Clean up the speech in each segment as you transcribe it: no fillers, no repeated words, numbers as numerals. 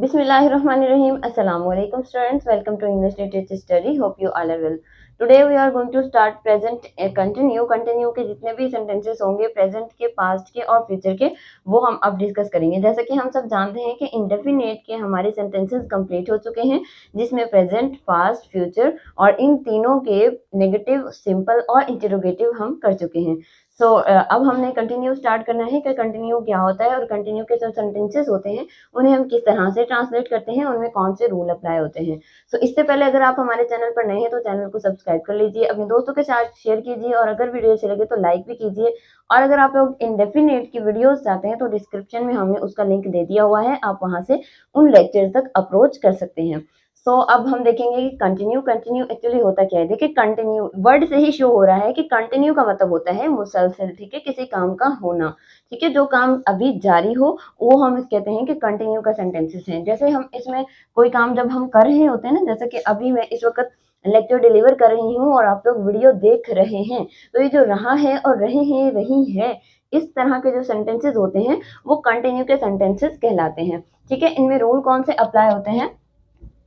Bismillahirrahmanirrahim. Assalamu alaikum students. Welcome to English Literature Study. Hope you all are well. Today we are going to start present continue के जितने भी sentences होंगे present के, past के और future के, वो हम अब डिस्कस करेंगे। जैसा कि हम सब जानते हैं कि इंडेफिनेट के हमारे सेंटेंसेस कंप्लीट हो चुके हैं, जिसमें प्रेजेंट, पास्ट, फ्यूचर और इन तीनों के नेगेटिव, सिंपल और इंटरोगेटिव हम कर चुके हैं। अब हमने कंटिन्यू स्टार्ट करना है कि कंटिन्यू क्या होता है और कंटिन्यू के जो सेंटेंसेस होते हैं उन्हें हम किस तरह से ट्रांसलेट करते हैं, उनमें कौन से रूल अप्लाई होते हैं। इससे पहले अगर आप हमारे चैनल पर नए हैं तो चैनल को सब्सक्राइब कर लीजिए, अपने दोस्तों के साथ शेयर कीजिए और अगर वीडियो अच्छी लगे तो लाइक भी कीजिए। और अगर आप लोग इंडेफिनेट की वीडियोस चाहते हैं तो डिस्क्रिप्शन में हमने उसका लिंक दे दिया हुआ है, आप वहां से उन लेक्चर्स तक अप्रोच कर सकते हैं। अब हम देखेंगे कि कंटिन्यू एक्चुअली होता क्या है। देखिए, कंटिन्यू वर्ड से ही शो हो रहा है कि कंटिन्यू का मतलब होता है मुसलसल, ठीक है, किसी काम का होना, ठीक है, जो काम अभी जारी हो वो हम कहते हैं कि कंटिन्यू का सेंटेंसेस हैं। जैसे हम इसमें कोई काम जब हम कर रहे होते हैं ना, जैसे कि अभी मैं इस वक्त लेक्चर डिलीवर कर रही हूँ और आप लोग वीडियो देख रहे हैं, तो ये जो रहा है और रहे हैं, रही है, इस तरह के जो सेंटेंसेस होते हैं वो कंटिन्यू के सेंटेंसेस कहलाते हैं। ठीक है, इनमें रूल कौन से अप्लाई होते हैं,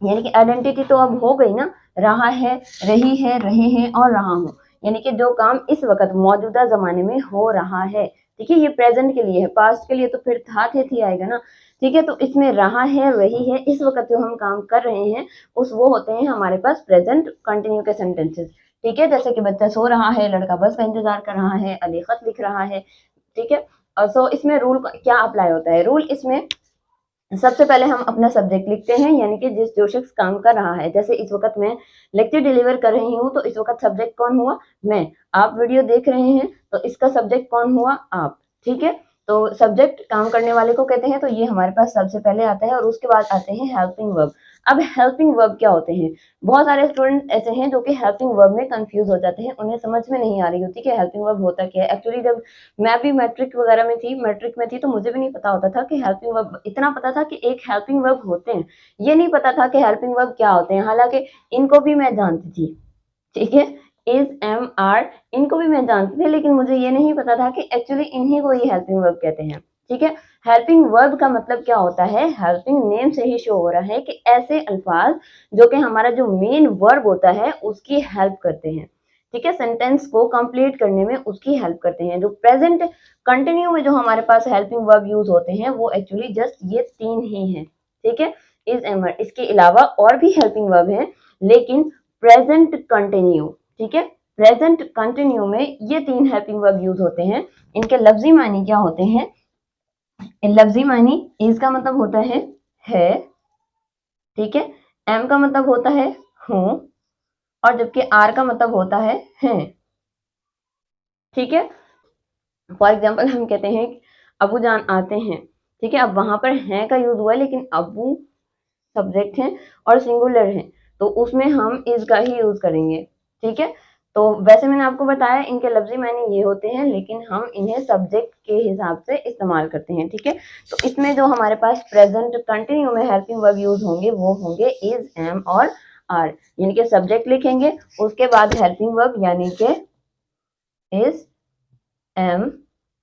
यानी कि आइडेंटिटी तो अब हो गई ना, रहा है, रही है, रहे हैं और रहा हूँ, यानी कि जो काम इस वक्त मौजूदा जमाने में हो रहा है। ठीक है, ये प्रेजेंट के लिए है, पास्ट के लिए तो फिर था थे थी आएगा ना। ठीक है, तो इसमें रहा है, रही है, इस वक्त जो हम काम कर रहे हैं वो होते हैं हमारे पास प्रेजेंट कंटिन्यू के सेंटेंसेस। ठीक है, जैसे कि बच्चा सो रहा है, लड़का बस का इंतजार कर रहा है, अली खत लिख रहा है। ठीक है, और इसमें रूल क्या अप्लाई होता है। रूल इसमें सबसे पहले हम अपना सब्जेक्ट लिखते हैं, यानी कि जो शख्स काम कर रहा है। जैसे इस वक्त मैं लेक्चर डिलीवर कर रही हूँ, तो इस वक्त सब्जेक्ट कौन हुआ, मैं। आप वीडियो देख रहे हैं तो इसका सब्जेक्ट कौन हुआ, आप। ठीक है, तो सब्जेक्ट काम करने वाले को कहते हैं, तो ये हमारे पास सबसे पहले आता है और उसके बाद आते हैं हेल्पिंग वर्ब। अब हेल्पिंग वर्ब क्या होते हैं, बहुत सारे स्टूडेंट ऐसे हैं जो कि हेल्पिंग वर्ब में कंफ्यूज हो जाते हैं, उन्हें समझ में नहीं आ रही होती कि हेल्पिंग वर्ब होता क्या है। एक्चुअली जब मैं भी मैट्रिक वगैरह में थी, मैट्रिक में थी, तो मुझे भी नहीं पता होता था कि हेल्पिंग वर्ब, इतना पता था कि एक हेल्पिंग वर्ब होते हैं, ये नहीं पता था कि हेल्पिंग वर्ब क्या होते हैं। हालांकि इनको भी मैं जानती थी, ठीक है, इज, एम, आर, इनको भी मैं जानती थी, लेकिन मुझे ये नहीं पता था कि एक्चुअली इन्हीं को ही हेल्पिंग वर्ब कहते हैं। ठीक है, हेल्पिंग वर्ब का मतलब क्या होता है, हेल्पिंग नेम से ही शो हो रहा है कि ऐसे अल्फाज जो कि हमारा जो मेन वर्ब होता है उसकी हेल्प करते हैं। ठीक है, सेंटेंस को कंप्लीट करने में उसकी हेल्प करते हैं। जो प्रेजेंट कंटिन्यू में जो हमारे पास हेल्पिंग वर्ब यूज होते हैं वो एक्चुअली जस्ट ये तीन ही हैं। ठीक है, इज, एम, आर, इसके अलावा और भी हेल्पिंग वर्ब हैं, लेकिन प्रेजेंट कंटिन्यू, ठीक है, प्रेजेंट कंटिन्यू में ये तीन हेल्पिंग वर्ब यूज होते हैं। इनके लफ्जी मानी क्या होते हैं, लफ्जी मानी, इज का मतलब होता है, ठीक है, एम का मतलब होता है हूं, और जबकि आर का मतलब होता है हैं। ठीक है, फॉर एग्जाम्पल हम कहते हैं अबू जान आते हैं, ठीक है, अब वहां पर हैं का यूज हुआ है, लेकिन अबू सब्जेक्ट है और सिंगुलर है, तो उसमें हम इज का ही यूज करेंगे। ठीक है, तो वैसे मैंने आपको बताया इनके लफ्जी मायने ये होते हैं, लेकिन हम इन्हें सब्जेक्ट के हिसाब से इस्तेमाल करते हैं। ठीक है, तो इसमें जो हमारे पास प्रेजेंट कंटिन्यू में हेल्पिंग वर्ब यूज होंगे वो होंगे इज, एम और आर, यानी कि सब्जेक्ट लिखेंगे, उसके बाद हेल्पिंग वर्ब यानी कि इज, एम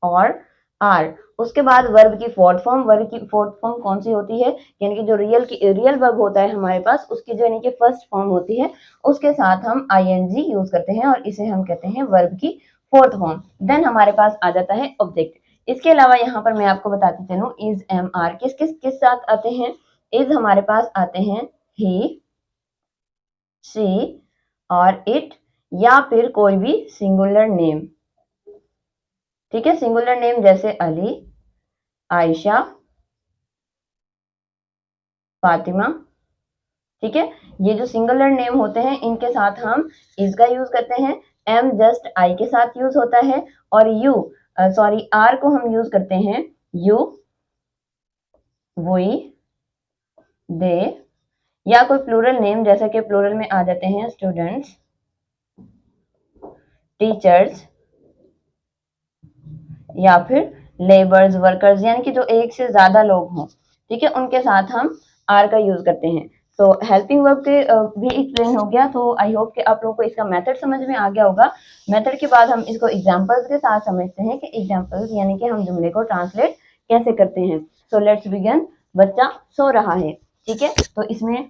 और आर, उसके बाद वर्ब की फोर्थ फॉर्म। वर्ब की फोर्थ फॉर्म कौन सी होती है, यानी कि जो रियल वर्ब होता है हमारे पास, उसकी जो यानी कि फर्स्ट फॉर्म होती है, उसके साथ हम आईएनजी यूज करते हैं और इसे हम कहते हैं वर्ब की फोर्थ फॉर्म। देन हमारे पास आ जाता है ऑब्जेक्ट। इसके अलावा यहाँ पर मैं आपको बताती चलूं, इज, एम, आर किस किस किस साथ आते हैं। इज हमारे पास आते हैं ही, शी और इट, या फिर कोई भी सिंगुलर नेम। ठीक है, सिंगुलर नेम जैसे अली, आयशा, फातिमा। ठीक है, ये जो सिंगुलर नेम होते हैं इनके साथ हम इज का यूज करते हैं, एम जस्ट आई के साथ यूज होता है, और यू सॉरी आर को हम यूज करते हैं यू, वी, दे, या कोई प्लूरल नेम, जैसे कि प्लूरल में आ जाते हैं स्टूडेंट्स, टीचर्स, या फिर लेबर्स, वर्कर्स, यानी कि जो एक से ज्यादा लोग हों। ठीक है, उनके साथ हम आर का यूज करते हैं। तो हेल्पिंग वर्ब के भी एक्सप्लेन हो गया, तो आई होप कि आप लोगों को इसका मेथड समझ में आ गया होगा। मेथड के बाद हम इसको एग्जांपल्स के साथ समझते हैं कि एग्जांपल्स यानी कि हम जुमले को ट्रांसलेट कैसे करते हैं। So let's begin. बच्चा सो रहा है। ठीक है, तो इसमें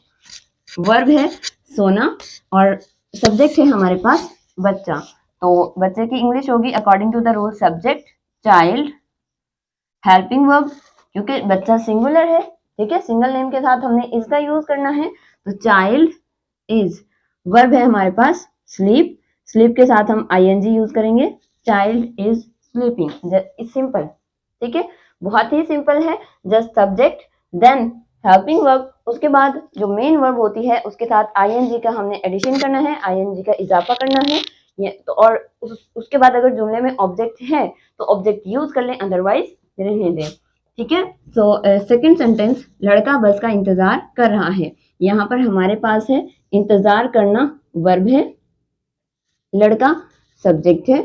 वर्ब है सोना और सब्जेक्ट है हमारे पास बच्चा। तो बच्चे की इंग्लिश होगी according to the rule subject child, helping verb क्योंकि बच्चा सिंगुलर है। ठीक है, सिंगल नेम के साथ हमने इसका यूज करना है, तो चाइल्ड इज। वर्ब है हमारे पास स्लीप, स्लीप के साथ हम आईएनजी यूज करेंगे, child is sleeping. Is simple. ठीक है, बहुत ही सिंपल है। Just subject then helping verb, उसके बाद जो मेन वर्ब होती है उसके साथ आईएनजी का हमने एडिशन करना है, आईएनजी का इजाफा करना है। ये तो और उसके बाद अगर जुमले में ऑब्जेक्ट है तो ऑब्जेक्ट यूज कर लें, अदरवाइज रहने दें। ठीक है, सो सेकंड सेंटेंस, लड़का बस का इंतजार कर रहा है। यहाँ पर हमारे पास है इंतजार करना वर्ब है, लड़का सब्जेक्ट है,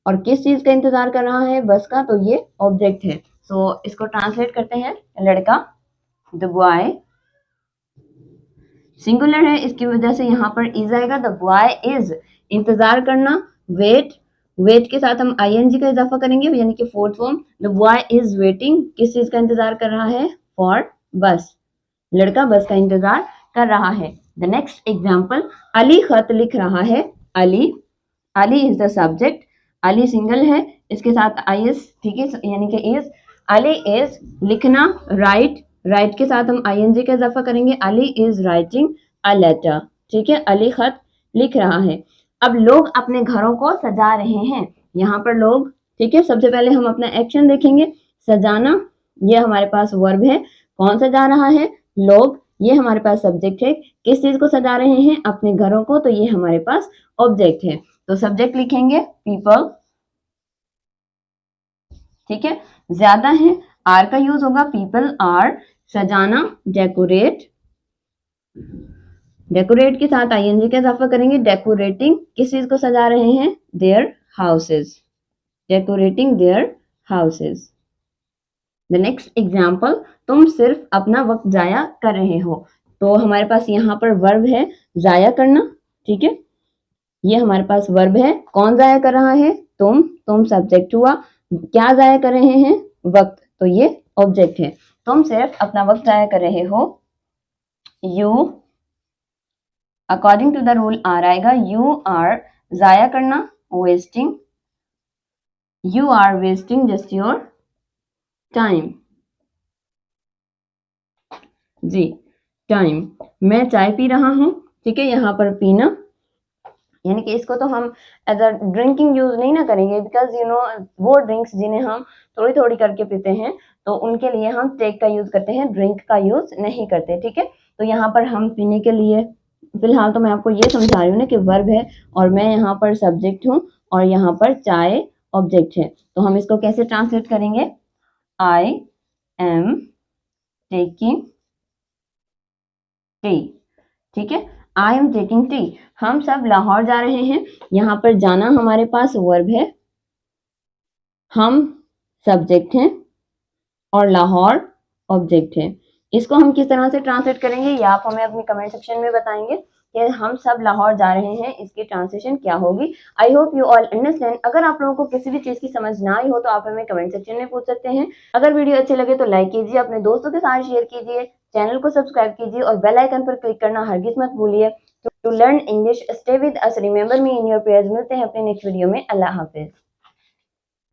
और किस चीज का इंतजार कर रहा है बस का, तो ये ऑब्जेक्ट है। सो इसको ट्रांसलेट करते हैं, लड़का द बॉय, सिंगुलर है इसकी वजह से यहाँ पर इज आएगा, द बॉय इज। इंतजार करना वेट, वेट के साथ हम आईएनजी का इजाफा करेंगे यानी कि fourth form, the boy is waiting, किस चीज का इंतजार कर रहा है, फॉर बस, लड़का बस का इंतजार कर रहा है। द नेक्स्ट एग्जाम्पल, अली खत लिख रहा है, Ali, Ali is the subject, Ali single है इसके साथ आई एस, ठीक है, यानी कि इज। अली इज लिखना राइट, राइट के साथ हम आईएनजी का इजाफा करेंगे, Ali is writing a letter. ठीक है, अली खत लिख रहा है। अब लोग अपने घरों को सजा रहे हैं, यहाँ पर लोग। ठीक है, सबसे पहले हम अपना एक्शन देखेंगे, सजाना ये हमारे पास वर्ब है, कौन सजा रहा है, लोग, ये हमारे पास सब्जेक्ट है, किस चीज को सजा रहे हैं, अपने घरों को, तो ये हमारे पास ऑब्जेक्ट है। तो सब्जेक्ट लिखेंगे पीपल। ठीक है, ज्यादा है, आर का यूज होगा, पीपल आर, सजाना डेकोरेट, डेकोरेट के साथ आईएनजी का इजाफा करेंगे, डेकोरेटिंग, किस चीज को सजा रहे हैं, their houses, decorating their houses. The next example, तुम सिर्फ अपना वक्त जाया कर रहे हो। तो हमारे पास यहाँ पर वर्ब है जाया करना। ठीक है, ये हमारे पास वर्ब है, कौन जाया कर रहा है, तुम सब्जेक्ट हुआ, क्या जाया कर रहे हैं, वक्त, तो ये ऑब्जेक्ट है। तुम सिर्फ अपना वक्त जाया कर रहे हो, you according to the rule are आएगा, यू आर जाया करना wasting, you are wasting just your time. जी, टाइम, मैं चाय पी रहा हूं। ठीक है, यहाँ पर पीना यानी कि इसको तो हम एज अ ड्रिंकिंग यूज नहीं ना करेंगे, बिकॉज यू नो वो ड्रिंक्स जिन्हें हम थोड़ी थोड़ी करके पीते हैं तो उनके लिए हम टेक का यूज करते हैं, ड्रिंक का यूज नहीं करते। ठीक है, तो यहाँ पर हम पीने के लिए, फिलहाल तो मैं आपको ये समझा रही हूँ ना कि वर्ब है और मैं यहाँ पर सब्जेक्ट हूँ और यहाँ पर चाय ऑब्जेक्ट है। तो हम इसको कैसे ट्रांसलेट करेंगे, आई एम टेकिंग टी। ठीक है, आई एम टेकिंग टी, हम सब लाहौर जा रहे हैं। यहाँ पर जाना हमारे पास वर्ब है, हम सब्जेक्ट हैं और लाहौर ऑब्जेक्ट है। इसको हम किस तरह से ट्रांसलेट करेंगे ये आप हमें अपनी कमेंट सेक्शन में बताएंगे कि हम सब लाहौर जा रहे हैं, इसकी ट्रांसलेशन क्या होगी। I hope you all understand. अगर आप लोगों को किसी भी चीज की समझ ना आई हो तो आप हमें कमेंट सेक्शन में पूछ सकते हैं। अगर वीडियो अच्छे लगे तो लाइक कीजिए, अपने दोस्तों के साथ शेयर कीजिए, चैनल को सब्सक्राइब कीजिए और बेल आइकन पर क्लिक करना हरगिज मत भूलिए। To learn English stay with us, remember me in your prayers. मिलते हैं अपने नेक्स्ट वीडियो में। अल्लाह हाफिज।